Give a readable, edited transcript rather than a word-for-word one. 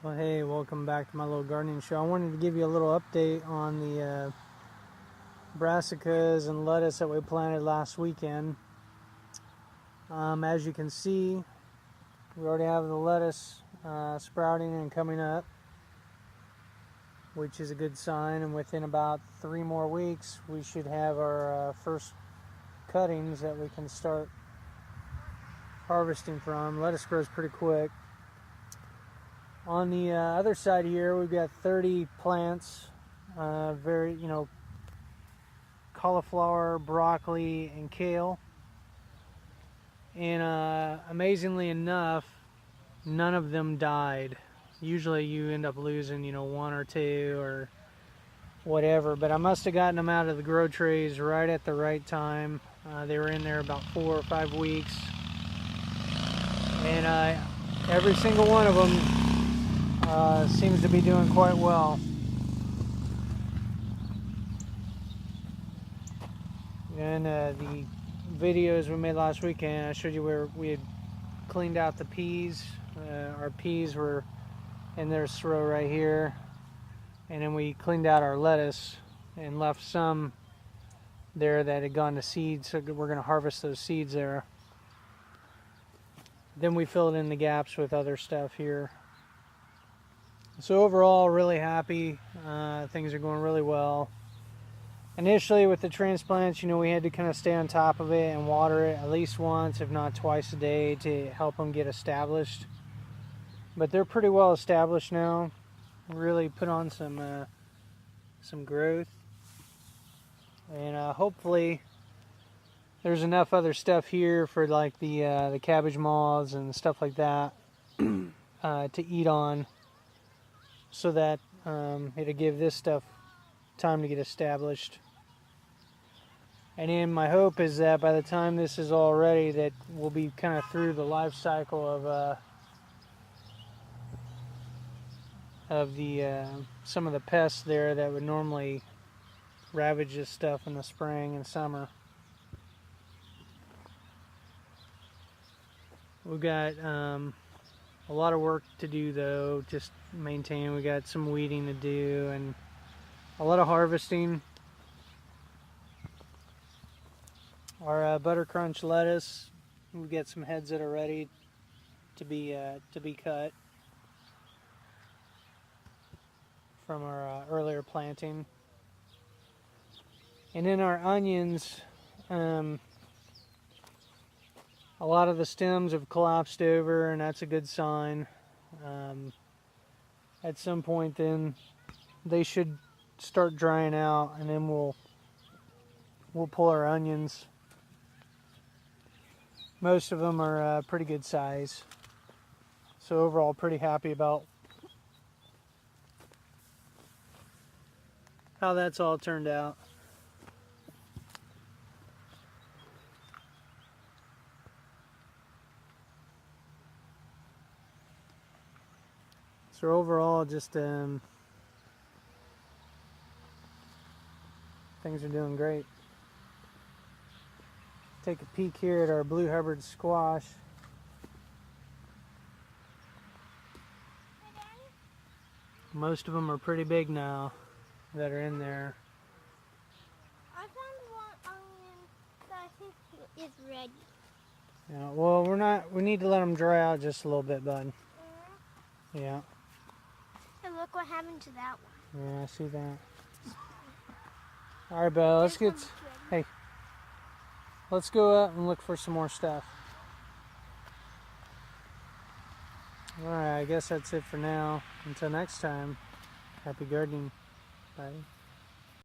Well, hey, welcome back to my little gardening show. I wanted to give you a little update on the brassicas and lettuce that we planted last weekend. As you can see, we already have the lettuce sprouting and coming up, which is a good sign. And within about 3 more weeks, we should have our first cuttings that we can start harvesting from. Lettuce grows pretty quick. On the other side here, we've got 30 plants, cauliflower, broccoli, and kale. And amazingly enough, none of them died. Usually you end up losing, 1 or 2 or whatever, but I must have gotten them out of the grow trays right at the right time. They were in there about 4 or 5 weeks. And every single one of them seems to be doing quite well. And the videos we made last weekend, I showed you where we had cleaned out the peas. Our peas were in this row right here. And then we cleaned out our lettuce and left some there that had gone to seed, so we're going to harvest those seeds there. Then we filled in the gaps with other stuff here. So overall, really happy. Things are going really well. Initially with the transplants, we had to kind of stay on top of it and water it at least once, if not twice a day, to help them get established. But they're pretty well established now. Really put on some growth. And hopefully there's enough other stuff here for like the cabbage moths and stuff like that to eat on, so that it'll give this stuff time to get established. And then my hope is that by the time this is all ready, that we'll be kind of through the life cycle of some of the pests there that would normally ravage this stuff in the spring and summer. We've got a lot of work to do though, just maintain. We got some weeding to do and a lot of harvesting. Our butter crunch lettuce, we got some heads that are ready to be cut from our earlier planting. And then our onions, a lot of the stems have collapsed over, and that's a good sign. At some point then they should start drying out, and then we'll pull our onions. Most of them are pretty good size. So overall, pretty happy about how that's all turned out. So overall, just things are doing great. Take a peek here at our blue Hubbard squash. Most of them are pretty big now that are in there. I found one onion that I think is ready. Yeah, well, we need to let them dry out just a little bit, bud. Yeah. And look what happened to that one. Yeah, I see that. All right, bud, let's go out and look for some more stuff. All right, I guess that's it for now. Until next time, happy gardening. Bye.